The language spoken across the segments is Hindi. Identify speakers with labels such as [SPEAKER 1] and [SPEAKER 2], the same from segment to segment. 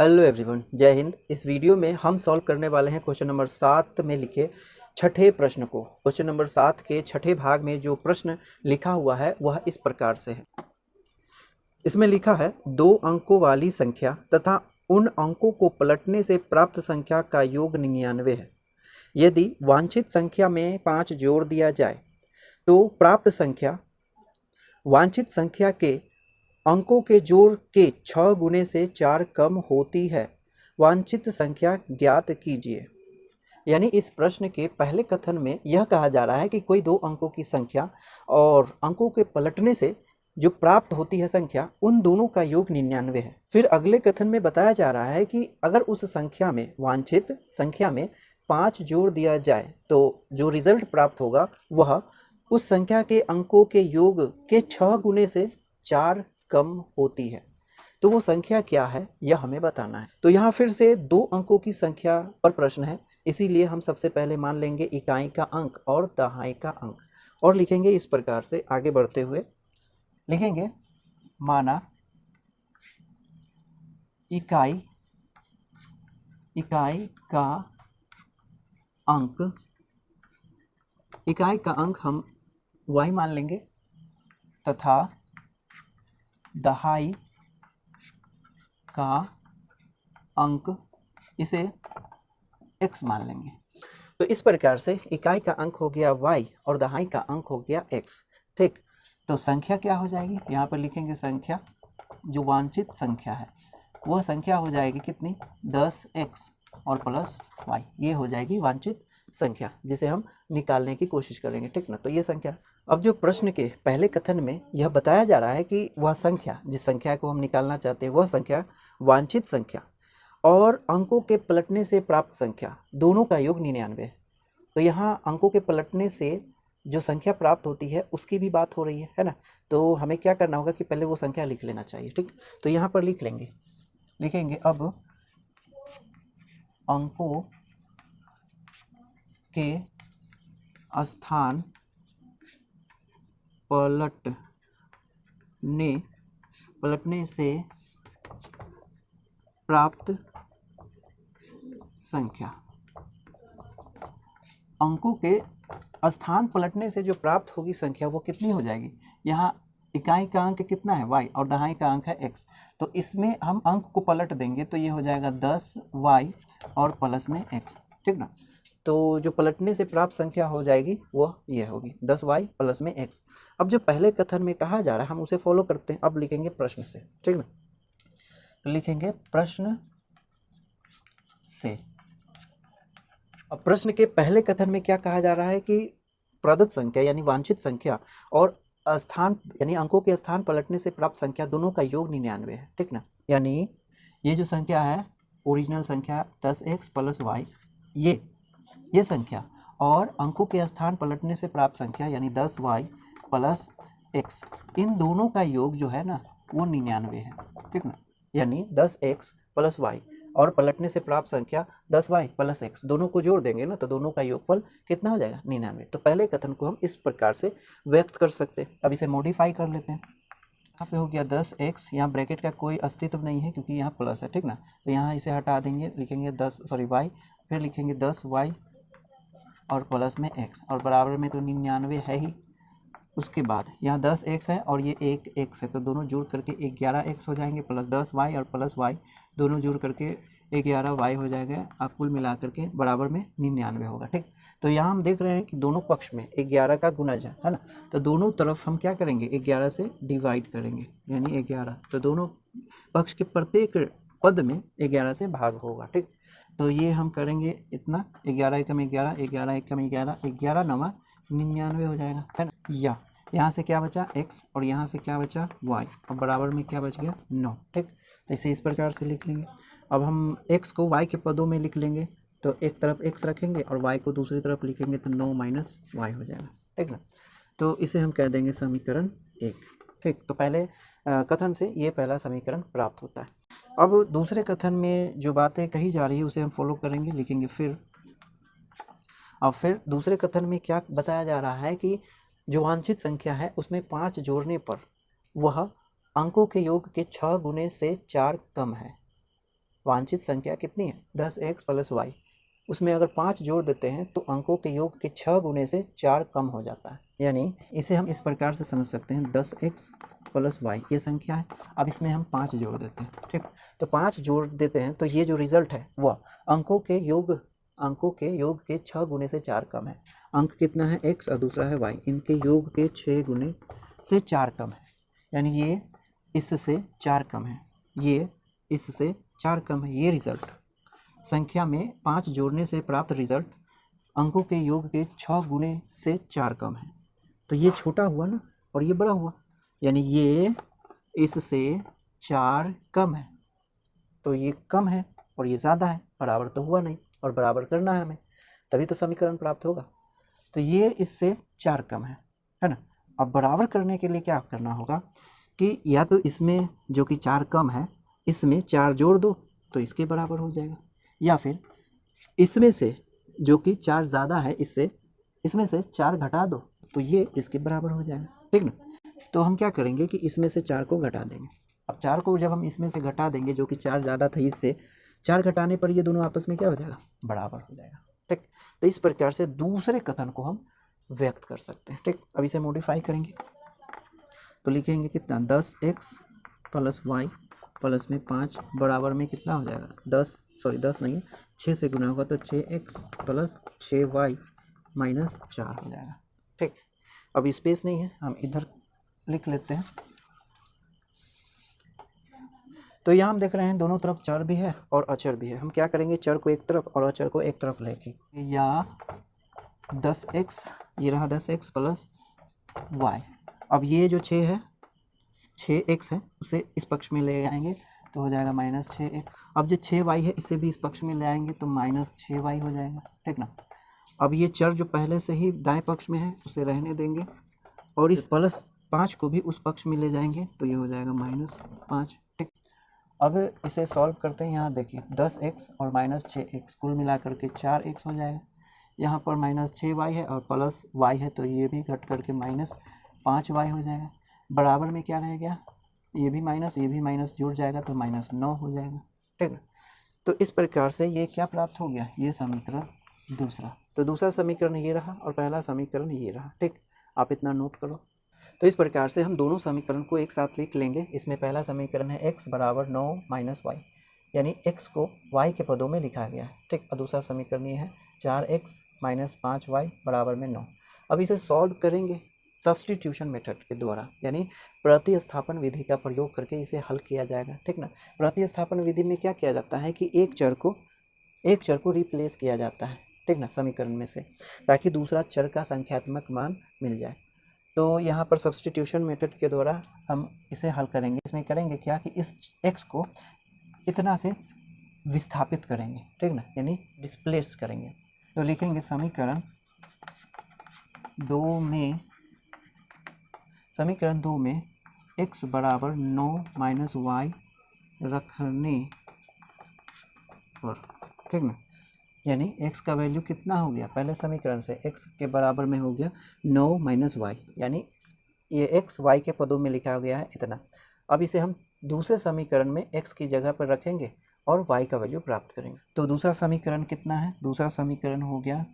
[SPEAKER 1] हेलो एवरीवन, जय हिंद। इस वीडियो में हम सॉल्व करने वाले हैं क्वेश्चन नंबर 7 में लिखे छठे प्रश्न को। क्वेश्चन नंबर 7 के छठे भाग में जो प्रश्न लिखा हुआ है वह इस प्रकार से है। इसमें लिखा है 2 अंकों वाली संख्या तथा उन अंकों को पलटने से प्राप्त संख्या का योग 99 है। यदि वांछित संख्या में 5 जोड़ दिया जाए तो प्राप्त संख्या वांछित संख्या के अंकों के जोड़ के 6 गुने से 4 कम होती है। वांछित संख्या ज्ञात कीजिए। यानी इस प्रश्न के पहले कथन में यह कहा जा रहा है कि कोई 2 अंकों की संख्या और अंकों के पलटने से जो प्राप्त होती है संख्या, उन दोनों का योग 99 है। फिर अगले कथन में बताया जा रहा है कि अगर उस संख्या में, वांछित संख्या में 5 जोड़ दिया जाए तो जो रिजल्ट प्राप्त होगा वह उस संख्या के अंकों के योग के 6 गुने से 4 कम होती है। तो वो संख्या क्या है यह हमें बताना है। तो यहाँ फिर से 2 अंकों की संख्या पर प्रश्न है, इसीलिए हम सबसे पहले मान लेंगे इकाई का अंक और दहाई का अंक और लिखेंगे इस प्रकार से। आगे बढ़ते हुए लिखेंगे माना इकाई का अंक, इकाई का अंक हम y मान लेंगे तथा दहाई का अंक इसे x मान लेंगे। तो इस प्रकार से इकाई का अंक हो गया y और दहाई का अंक हो गया x। ठीक, तो संख्या क्या हो जाएगी, यहाँ पर लिखेंगे संख्या, जो वांछित संख्या है वह संख्या हो जाएगी कितनी, 10x और प्लस y। ये हो जाएगी वांछित संख्या जिसे हम निकालने की कोशिश करेंगे। ठीक ना, तो ये संख्या। अब जो प्रश्न के पहले कथन में यह बताया जा रहा है कि वह संख्या, जिस संख्या को हम निकालना चाहते हैं वह संख्या वांछित संख्या और अंकों के पलटने से प्राप्त संख्या, दोनों का योग 99 है। तो यहाँ अंकों के पलटने से जो संख्या प्राप्त होती है उसकी भी बात हो रही है ना। तो हमें क्या करना होगा कि पहले वो संख्या लिख लेना चाहिए। ठीक, तो यहाँ पर लिखेंगे अब अंकों के स्थान पलटने से प्राप्त संख्या। अंकों के स्थान पलटने से जो प्राप्त होगी संख्या वो कितनी हो जाएगी। यहाँ इकाई का अंक कितना है y और दहाई का अंक है x, तो इसमें हम अंक को पलट देंगे तो ये हो जाएगा 10y और प्लस में x। ठीक ना, तो जो पलटने से प्राप्त संख्या हो जाएगी वह ये होगी 10y प्लस में x। अब जो पहले कथन में कहा जा रहा है हम उसे फॉलो करते हैं। अब लिखेंगे प्रश्न से। ठीक ना, तो लिखेंगे प्रश्न से। अब प्रश्न के पहले कथन में क्या कहा जा रहा है कि प्रदत्त संख्या यानी वांछित संख्या और स्थान यानी अंकों के स्थान पलटने से प्राप्त संख्या, दोनों का योग 99 है। ठीक ना, यानी ये जो संख्या है ओरिजिनल संख्या 10x प्लस y, ये संख्या और अंकों के स्थान पलटने से प्राप्त संख्या यानी 10y प्लस x, इन दोनों का योग जो है ना वो 99 है। ठीक ना, यानी 10x प्लस y और पलटने से प्राप्त संख्या 10y प्लस x, दोनों को जोड़ देंगे ना तो दोनों का योगफल कितना हो जाएगा, 99। तो पहले कथन को हम इस प्रकार से व्यक्त कर सकते हैं। अब इसे मॉडिफाई कर लेते हैं। यहाँ पे हो गया 10x, यहाँ ब्रैकेट का कोई अस्तित्व नहीं है क्योंकि यहाँ प्लस है। ठीक ना, तो यहाँ इसे हटा देंगे, लिखेंगे y, फिर लिखेंगे 10y और प्लस में x और बराबर में तो 99 है ही। उसके बाद यहाँ 10x है और ये 1x है, तो दोनों जोड़ करके 11x हो जाएंगे प्लस 10y और प्लस y, दोनों जोड़ करके 11y हो जाएगा और कुल मिला करके बराबर में 99 होगा। ठीक, तो यहाँ हम देख रहे हैं कि दोनों पक्ष में 11 का गुणज है ना, तो दोनों तरफ हम क्या करेंगे 11 से डिवाइड करेंगे यानी 11, तो दोनों पक्ष के प्रत्येक पद में 11 से भाग होगा। ठीक, तो ये हम करेंगे इतना, 11 एकम 11, 11 एकम 11, 11 नवा 99 हो जाएगा, है ना। या यहाँ से क्या बचा x और यहाँ से क्या बचा y और बराबर में क्या बच गया 9। ठीक, तो इसे इस प्रकार से लिख लेंगे। अब हम x को y के पदों में लिख लेंगे, तो एक तरफ x रखेंगे और y को दूसरी तरफ लिखेंगे तो 9 माइनस y हो जाएगा। ठीक ना, तो इसे हम कह देंगे समीकरण 1। ठीक, तो पहले कथन से ये पहला समीकरण प्राप्त होता है। अब दूसरे कथन में जो बातें कही जा रही है उसे हम फॉलो करेंगे, लिखेंगे फिर। अब फिर दूसरे कथन में क्या बताया जा रहा है कि जो वांछित संख्या है उसमें 5 जोड़ने पर वह अंकों के योग के 6 गुने से 4 कम है। वांछित संख्या कितनी है 10x प्लस वाई, उसमें अगर 5 जोड़ देते हैं तो अंकों के योग के 6 गुने से 4 कम हो जाता है। यानी इसे हम इस प्रकार से समझ सकते हैं 10x प्लस वाई ये संख्या है, अब इसमें हम 5 जोड़ देते हैं, ठीक। तो 5 जोड़ देते हैं तो ये जो रिजल्ट है वह अंकों के योग के 6 गुने से 4 कम है। अंक कितना है x और दूसरा है y, इनके योग के 6 गुने से 4 कम है, यानी ये इससे 4 कम है, ये इससे 4 कम है। ये रिजल्ट संख्या में 5 जोड़ने से प्राप्त रिजल्ट अंकों के योग के 6 गुने से 4 कम है। तो ये छोटा हुआ ना और ये बड़ा हुआ, यानी ये इससे 4 कम है, तो ये कम है और ये ज़्यादा है, बराबर तो हुआ नहीं, और बराबर करना है हमें, तभी तो समीकरण प्राप्त होगा। तो ये इससे 4 कम है ना। अब बराबर करने के लिए क्या करना होगा कि या तो इसमें जो कि 4 कम है इसमें 4 जोड़ दो तो इसके बराबर हो जाएगा, या फिर इसमें से जो कि 4 ज़्यादा है इसमें से 4 घटा दो तो ये इसके बराबर हो जाएगा, ठीक ना। तो हम क्या करेंगे कि इसमें से 4 को घटा देंगे। अब 4 को जब हम इसमें से घटा देंगे, जो कि 4 ज़्यादा था, इससे 4 घटाने पर ये दोनों आपस में क्या हो जाएगा, बराबर हो जाएगा, ठीक। तो इस प्रकार से दूसरे कथन को हम व्यक्त कर सकते हैं, ठीक। अब इसे मॉडिफाई करेंगे तो लिखेंगे कितना 10x प्लस वाई प्लस में 5 बराबर में कितना हो जाएगा 10 नहीं 6 से गुना होगा तो 6x प्लस 6y माइनस 4 हो जाएगा, ठीक। अब स्पेस नहीं है, हम इधर लिख लेते हैं। तो यहाँ हम देख रहे हैं दोनों तरफ चर भी है और अचर भी है। हम क्या करेंगे, चर को एक तरफ और अचर को एक तरफ लेके, या 10x, ये रहा 10x प्लस वाई। अब ये जो 6 है 6x है उसे इस पक्ष में ले आएंगे तो हो जाएगा माइनस 6x। अब जो 6y है इसे भी इस पक्ष में ले आएंगे तो माइनस 6y हो जाएगा, ठीक ना। अब ये चर जो पहले से ही दाएं पक्ष में है उसे रहने देंगे और इस प्लस 5 को भी उस पक्ष में ले जाएंगे तो ये हो जाएगा माइनस 5, ठीक। अब इसे सॉल्व करते हैं। यहाँ देखिए 10x और माइनस 6x कुल मिला करके 4x हो जाएगा। यहाँ पर माइनस 6y है और प्लस y है तो ये भी घट करके माइनस 5y हो जाएगा। बराबर में क्या रह गया, ये भी माइनस जुड़ जाएगा तो माइनस 9 हो जाएगा, ठीक है। तो इस प्रकार से ये क्या प्राप्त हो गया, ये समीकरण दूसरा। तो दूसरा समीकरण ये रहा और पहला समीकरण ये रहा, ठीक। आप इतना नोट करो। तो इस प्रकार से हम दोनों समीकरण को एक साथ लिख लेंगे। इसमें पहला समीकरण है x बराबर 9 माइनस वाई, यानी x को y के पदों में लिखा गया है, ठीक। और दूसरा समीकरण ये है 4x माइनस 5y बराबर में 9। अब इसे सॉल्व करेंगे सब्स्टिट्यूशन मेथड के द्वारा, यानी प्रतिस्थापन विधि का प्रयोग करके इसे हल किया जाएगा, ठीक ना। प्रतिस्थापन विधि में क्या किया जाता है कि एक चर को रिप्लेस किया जाता है, ठीक ना, समीकरण में से, ताकि दूसरा चर का संख्यात्मक मान मिल जाए। तो यहाँ पर सब्स्टिट्यूशन मेथड के द्वारा हम इसे हल करेंगे। इसमें करेंगे क्या कि इस x को इतना से विस्थापित करेंगे, ठीक ना, यानी डिस्प्लेस करेंगे। तो लिखेंगे समीकरण 2 में x बराबर 9 माइनस वाई रखने पर, ठीक ना, यानी x का वैल्यू कितना हो गया, पहले समीकरण से x के बराबर में हो गया 9 माइनस वाई, यानी ये x y के पदों में लिखा गया है इतना। अब इसे हम दूसरे समीकरण में x की जगह पर रखेंगे और y का वैल्यू प्राप्त करेंगे। तो दूसरा समीकरण कितना है, दूसरा समीकरण हो गया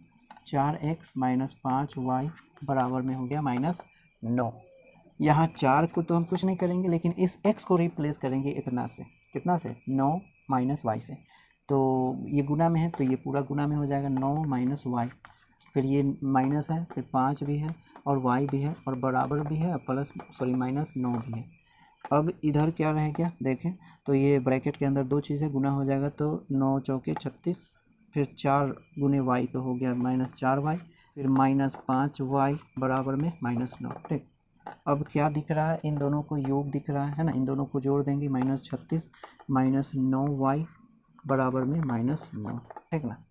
[SPEAKER 1] 4x माइनस 5y बराबर में हो गया माइनस 9। यहाँ 4 को तो हम कुछ नहीं करेंगे, लेकिन इस x को रिप्लेस करेंगे इतना से, कितना से 9 माइनस वाई से। तो ये गुना में है तो ये पूरा गुना में हो जाएगा 9 माइनस वाई, फिर ये माइनस है, फिर 5 भी है और y भी है और बराबर भी है प्लस माइनस 9 भी है। अब इधर क्या रह गया देखें तो ये ब्रैकेट के अंदर दो चीज़ें गुना हो जाएगा तो 9 चौके 36, फिर 4 गुने y तो हो गया माइनस 4y, फिर माइनस 5y बराबर में माइनस 9, ठीक। अब क्या दिख रहा है, इन दोनों को योग दिख रहा है ना, इन दोनों को जोड़ देंगे माइनस 36 माइनस 9y बराबर में माइनस 9, ठीक ना।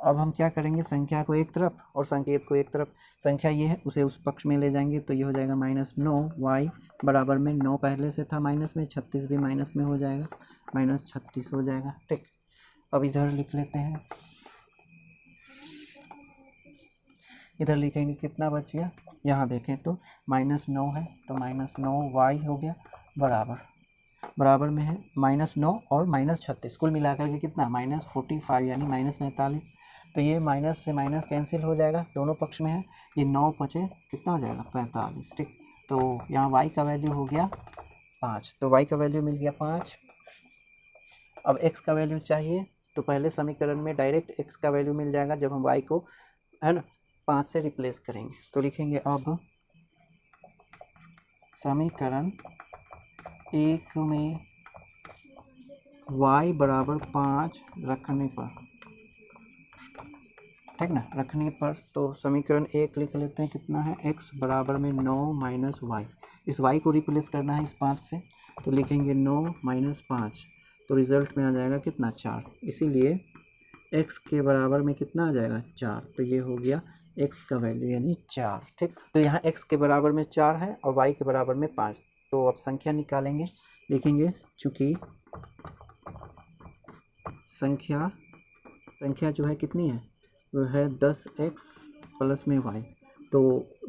[SPEAKER 1] अब हम क्या करेंगे, संख्या को एक तरफ और संकेत को एक तरफ, संख्या ये है उसे उस पक्ष में ले जाएंगे तो ये हो जाएगा माइनस 9y बराबर में 9 पहले से था माइनस में, 36 भी माइनस में हो जाएगा, माइनस 36 हो जाएगा, ठीक। अब इधर लिख लेते हैं, इधर लिखेंगे कितना बच गया, यहाँ देखें तो माइनस 9 है तो माइनस 9y हो गया बराबर बराबर में है -9 और -36, कुल मिलाकर के कितना -45 यानी -45। तो ये माइनस से माइनस कैंसिल हो जाएगा, दोनों पक्ष में है, ये 9 पचे कितना हो जाएगा 45। ठीक, तो यहाँ y का वैल्यू हो गया 5, तो y का वैल्यू मिल गया 5। अब x का वैल्यू चाहिए, तो पहले समीकरण में डायरेक्ट x का वैल्यू मिल जाएगा जब हम y को है ना 5 से रिप्लेस करेंगे। तो लिखेंगे अब समीकरण 1 में y बराबर 5 रखने पर, ठीक ना, रखने पर तो समीकरण 1 लिख लेते हैं, कितना है x बराबर में 9 माइनस y, इस y को रिप्लेस करना है इस 5 से, तो लिखेंगे 9 माइनस 5, तो रिज़ल्ट में आ जाएगा कितना 4, इसीलिए x के बराबर में कितना आ जाएगा 4, तो ये हो गया x का वैल्यू यानी 4। ठीक, तो यहाँ x के बराबर में 4 है और y के बराबर में 5, तो अब संख्या निकालेंगे, लिखेंगे चूँकि संख्या जो है कितनी है, वो है 10x प्लस में y, तो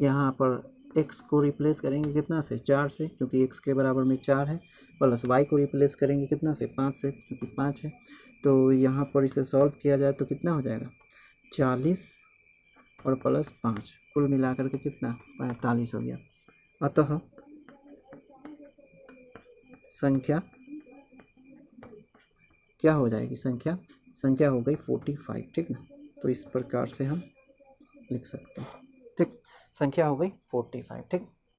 [SPEAKER 1] यहाँ पर x को रिप्लेस करेंगे कितना से 4 से, क्योंकि x के बराबर में 4 है, प्लस y को रिप्लेस करेंगे कितना से 5 से, क्योंकि 5 है। तो यहाँ पर इसे सॉल्व किया जाए तो कितना हो जाएगा 40 और प्लस 5, कुल मिलाकर के कितना 45 हो गया। अतः संख्या क्या हो जाएगी, संख्या हो गई 45। ठीक ना, तो इस प्रकार से हम लिख सकते हैं। ठीक, संख्या हो गई 45। ठीक।